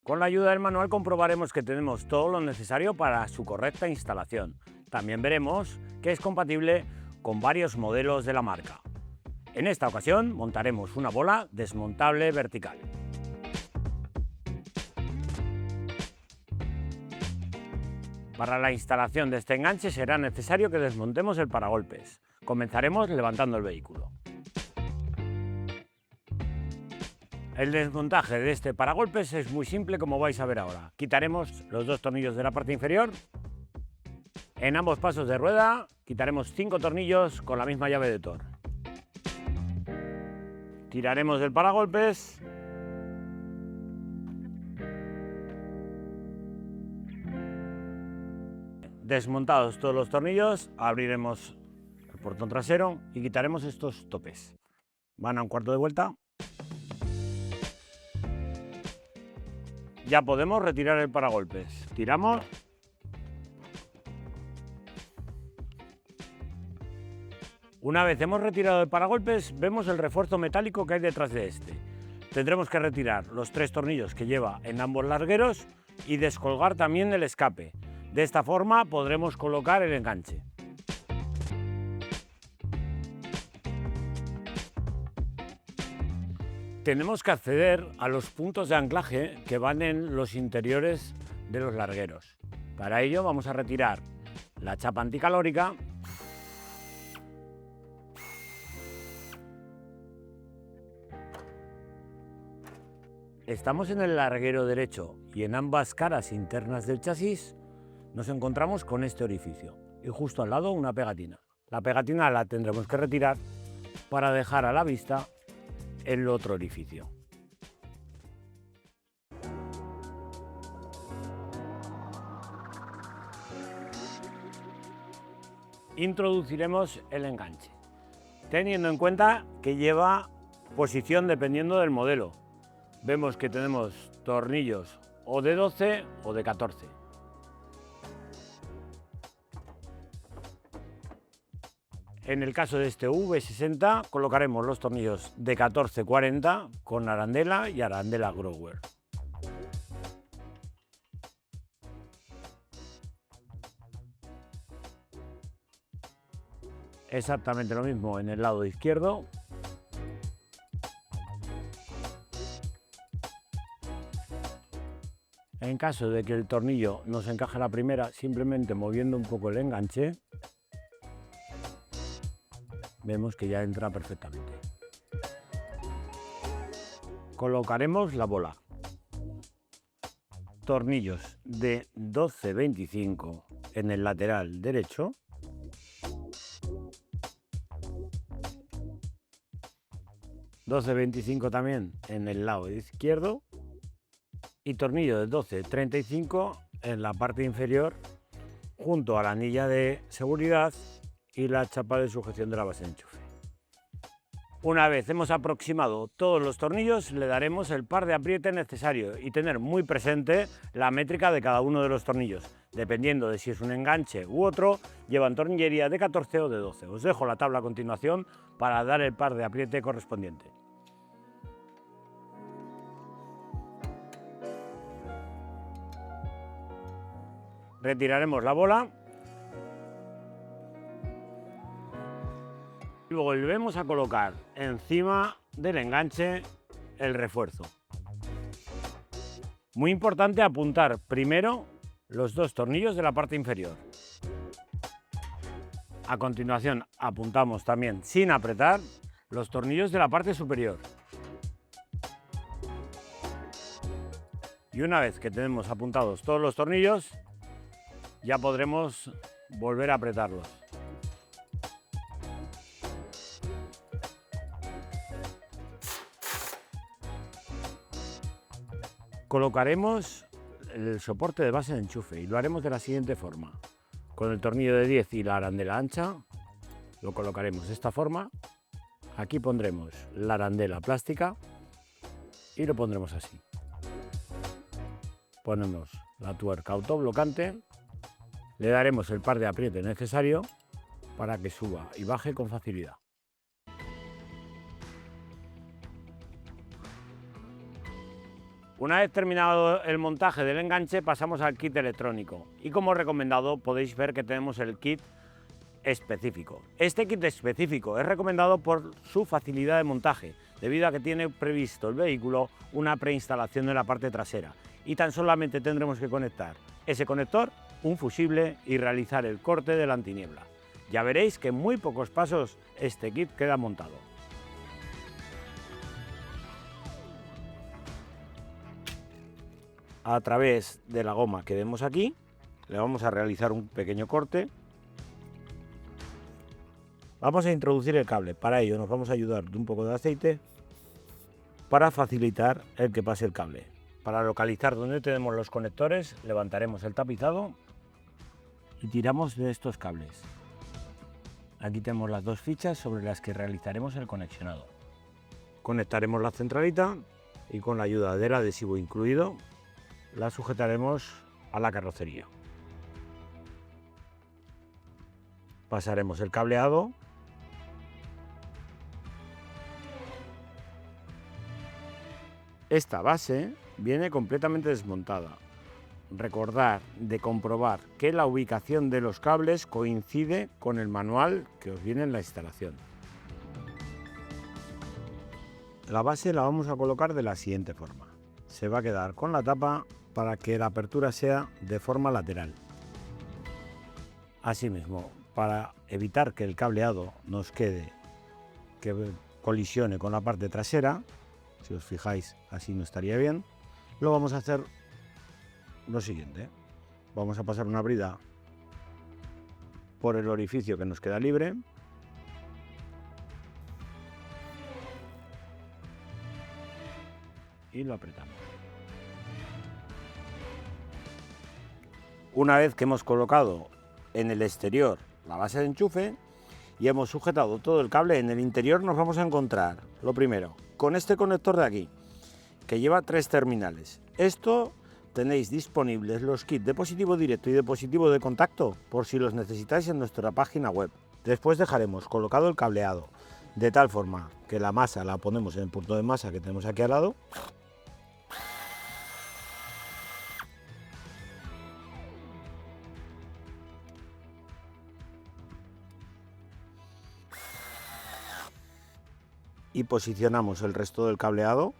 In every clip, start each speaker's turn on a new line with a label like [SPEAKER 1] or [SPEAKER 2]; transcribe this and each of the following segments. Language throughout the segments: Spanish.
[SPEAKER 1] Con la ayuda del manual comprobaremos que tenemos todo lo necesario para su correcta instalación. También veremos que es compatible con varios modelos de la marca. En esta ocasión montaremos una bola desmontable vertical. Para la instalación de este enganche será necesario que desmontemos el paragolpes. Comenzaremos levantando el vehículo. El desmontaje de este paragolpes es muy simple, como vais a ver ahora. Quitaremos los dos tornillos de la parte inferior. En ambos pasos de rueda quitaremos 5 tornillos con la misma llave de Torx. Tiraremos del paragolpes. Desmontados todos los tornillos, abriremos el portón trasero y quitaremos estos topes. Van a un cuarto de vuelta. Ya podemos retirar el paragolpes. Tiramos. Una vez hemos retirado el paragolpes, vemos el refuerzo metálico que hay detrás de este. Tendremos que retirar los 3 tornillos que lleva en ambos largueros y descolgar también el escape. De esta forma podremos colocar el enganche. Tenemos que acceder a los puntos de anclaje que van en los interiores de los largueros. Para ello vamos a retirar la chapa anticalórica . Estamos en el larguero derecho y en ambas caras internas del chasis nos encontramos con este orificio y justo al lado una pegatina. La pegatina la tendremos que retirar para dejar a la vista el otro orificio. Introduciremos el enganche, teniendo en cuenta que lleva posición dependiendo del modelo. Vemos que tenemos tornillos o de 12 o de 14. En el caso de este V60 colocaremos los tornillos de 14-40 con arandela y arandela Grower. Exactamente lo mismo en el lado izquierdo. En caso de que el tornillo no se encaje a la primera, simplemente moviendo un poco el enganche, vemos que ya entra perfectamente. Colocaremos la bola. Tornillos de 12-25 en el lateral derecho. $12.25 también en el lado izquierdo. Y tornillo de 12-35 en la parte inferior, junto a la anilla de seguridad y la chapa de sujeción de la base de enchufe. Una vez hemos aproximado todos los tornillos, le daremos el par de apriete necesario y tener muy presente la métrica de cada uno de los tornillos. Dependiendo de si es un enganche u otro, llevan tornillería de 14 o de 12. Os dejo la tabla a continuación para dar el par de apriete correspondiente. Retiraremos la bola y volvemos a colocar encima del enganche el refuerzo. Muy importante apuntar primero los 2 tornillos de la parte inferior. A continuación apuntamos también sin apretar los tornillos de la parte superior. Y una vez que tenemos apuntados todos los tornillos, ya podremos volver a apretarlos. Colocaremos el soporte de base de enchufe y lo haremos de la siguiente forma. Con el tornillo de 10 y la arandela ancha lo colocaremos de esta forma. Aquí pondremos la arandela plástica y lo pondremos así. Ponemos la tuerca autoblocante. Le daremos el par de apriete necesario para que suba y baje con facilidad. Una vez terminado el montaje del enganche, pasamos al kit electrónico y como recomendado podéis ver que tenemos el kit específico. Este kit específico es recomendado por su facilidad de montaje, debido a que tiene previsto el vehículo una preinstalación en la parte trasera y tan solamente tendremos que conectar ese conector, un fusible y realizar el corte de la antiniebla. Ya veréis que en muy pocos pasos este kit queda montado. A través de la goma que vemos aquí, le vamos a realizar un pequeño corte. Vamos a introducir el cable, para ello nos vamos a ayudar de un poco de aceite para facilitar el que pase el cable. Para localizar dónde tenemos los conectores, levantaremos el tapizado y tiramos de estos cables. Aquí tenemos las dos fichas sobre las que realizaremos el conexionado. Conectaremos la centralita y con la ayuda del adhesivo incluido, la sujetaremos a la carrocería. Pasaremos el cableado Esta base viene completamente desmontada. Recordad de comprobar que la ubicación de los cables coincide con el manual que os viene en la instalación. La base la vamos a colocar de la siguiente forma. Se va a quedar con la tapa para que la apertura sea de forma lateral. Asimismo, para evitar que el cableado nos quede, que colisione con la parte trasera, si os fijáis así no estaría bien, lo vamos a hacer lo siguiente. Vamos a pasar una brida por el orificio que nos queda libre. Y lo apretamos. Una vez que hemos colocado en el exterior la base de enchufe y hemos sujetado todo el cable, en el interior nos vamos a encontrar, lo primero, con este conector de aquí, que lleva 3 terminales. Esto tenéis disponibles los kits de positivo directo y de positivo de contacto, por si los necesitáis en nuestra página web. Después dejaremos colocado el cableado, de tal forma que la masa la ponemos en el punto de masa que tenemos aquí al lado. Y posicionamos el resto del cableado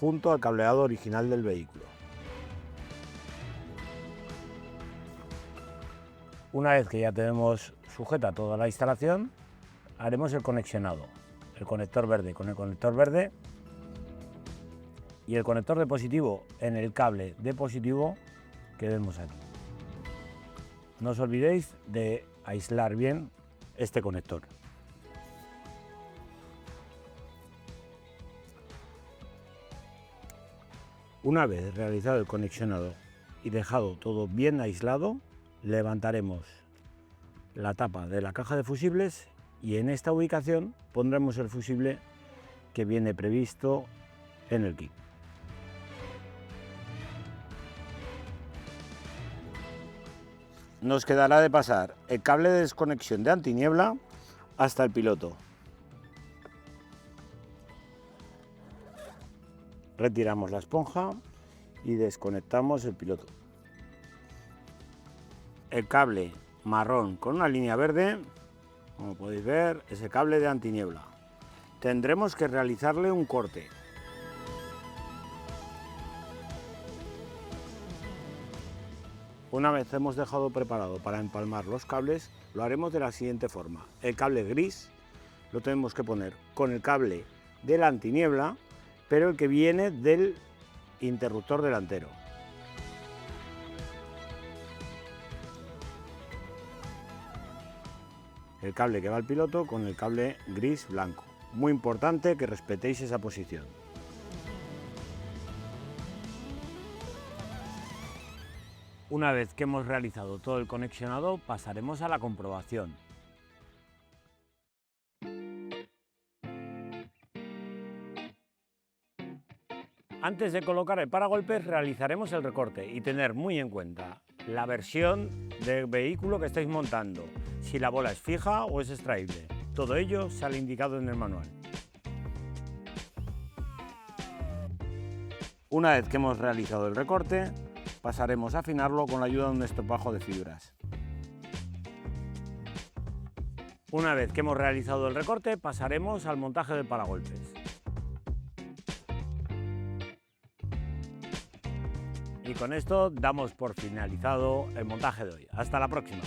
[SPEAKER 1] junto al cableado original del vehículo. Una vez que ya tenemos sujeta toda la instalación, haremos el conexionado, el conector verde con el conector verde y el conector de positivo en el cable de positivo que vemos aquí. No os olvidéis de aislar bien este conector. Una vez realizado el conexionado y dejado todo bien aislado, levantaremos la tapa de la caja de fusibles y en esta ubicación pondremos el fusible que viene previsto en el kit. Nos quedará de pasar el cable de desconexión de antiniebla hasta el piloto. Retiramos la esponja y desconectamos el piloto. El cable marrón con una línea verde, como podéis ver, es el cable de antiniebla. Tendremos que realizarle un corte. Una vez hemos dejado preparado para empalmar los cables, lo haremos de la siguiente forma. El cable gris lo tenemos que poner con el cable de la antiniebla, pero el que viene del interruptor delantero. El cable que va al piloto con el cable gris blanco. Muy importante que respetéis esa posición. Una vez que hemos realizado todo el conexionado, pasaremos a la comprobación. Antes de colocar el paragolpes realizaremos el recorte y tener muy en cuenta la versión del vehículo que estáis montando, si la bola es fija o es extraíble. Todo ello sale indicado en el manual. Una vez que hemos realizado el recorte, pasaremos a afinarlo con la ayuda de un estropajo de fibras. Una vez que hemos realizado el recorte, pasaremos al montaje del paragolpes. Y con esto damos por finalizado el montaje de hoy. Hasta la próxima.